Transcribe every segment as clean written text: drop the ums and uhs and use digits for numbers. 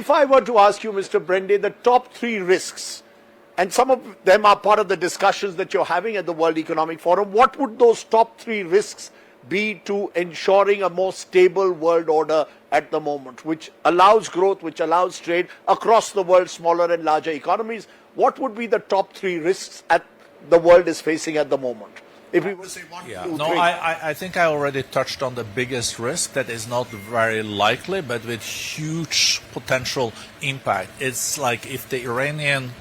if I were to ask you, Mr. Brende, the top 3 risks, and some of them are part of the discussions that you're having at the World Economic Forum, what would those top 3 risks be to ensuring a more stable world order at the moment, which allows growth, which allows trade across the world, smaller and larger economies? What would be the top 3 risks the world is facing at the moment? If we were to say 1, 2, 3. I think I already touched on the biggest risk that is not very likely, but with huge potential impact. It's like if the Iranian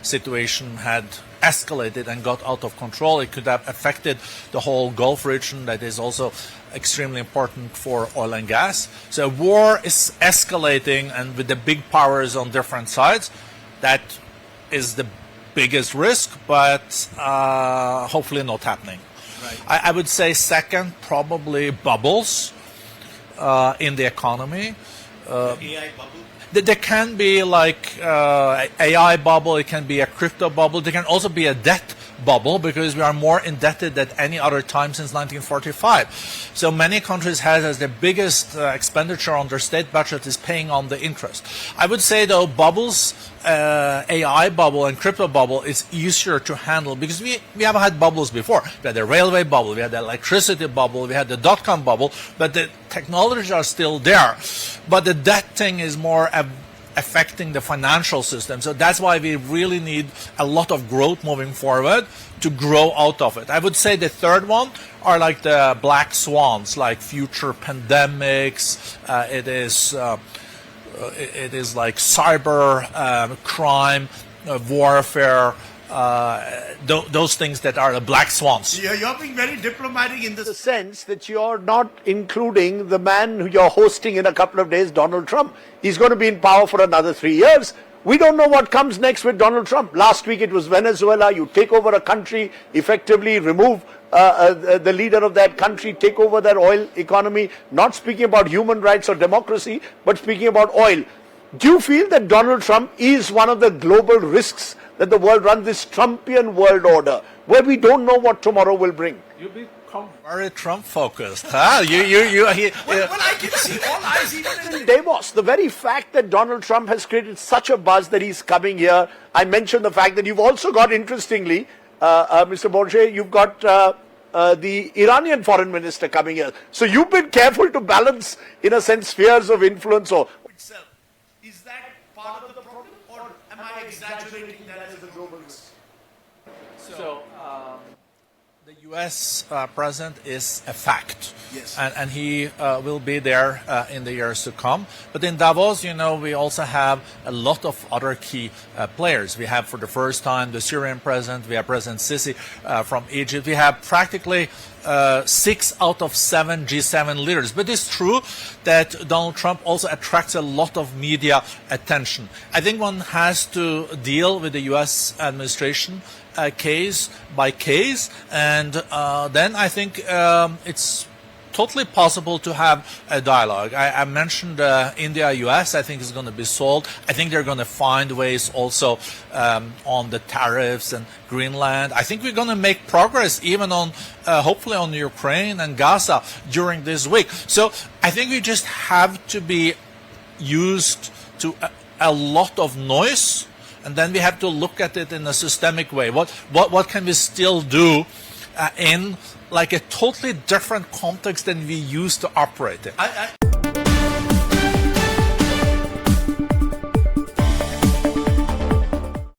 situation had escalated and got out of control, it could have affected the whole Gulf region that is also extremely important for oil and gas. So war is escalating, and with the big powers on different sides, that is the biggest risk, but hopefully not happening. Right. I would say second, probably bubbles in the economy. AI bubble? There can be like AI bubble, it can be a crypto bubble, there can also be a debt bubble because we are more indebted than any other time since 1945. So many countries have as their biggest expenditure on their state budget is paying on the interest. I would say though bubbles, AI bubble and crypto bubble is easier to handle because we have had bubbles before. We had the railway bubble, we had the electricity bubble, we had the dot-com bubble, but the technologies are still there. But the debt thing is more affecting the financial system. So that's why we really need a lot of growth moving forward to grow out of it. I would say the third one are like the black swans, like future pandemics. It is like cyber crime, warfare, those things that are the black swans. You're being very diplomatic in the sense that you're not including the man who you're hosting in a couple of days, Donald Trump. He's going to be in power for another 3 years. We don't know what comes next with Donald Trump. Last week it was Venezuela. You take over a country, effectively remove the leader of that country, take over their oil economy, not speaking about human rights or democracy, but speaking about oil. Do you feel that Donald Trump is one of the global risks that the world runs, this Trumpian world order, where we don't know what tomorrow will bring? You become very Trump-focused, huh? Well, I can see all eyes even in Davos. The very fact that Donald Trump has created such a buzz that he's coming here. I mentioned the fact that you've also got, interestingly, Mr. Borge, you've got the Iranian foreign minister coming here. So you've been careful to balance, in a sense, spheres of influence. Or itself. Is that part of the problem, or am I exaggerating that as a global risk? So the U.S. president is a fact, yes, and he will be there in the years to come. But in Davos, you know, we also have a lot of other key players. We have, for the first time, the Syrian president. We have President Sisi from Egypt. We have practically 6 out of 7 G7 leaders. But it's true that Donald Trump also attracts a lot of media attention. I think one has to deal with the U.S. administration case by case, and then I think it's totally possible to have a dialogue. I mentioned India-US. I think is going to be solved. I think they're going to find ways also on the tariffs and Greenland. I think we're going to make progress even on, hopefully on Ukraine and Gaza during this week. So I think we just have to be used to a lot of noise, and then we have to look at it in a systemic way. What can we still do in like a totally different context than we used to operate in?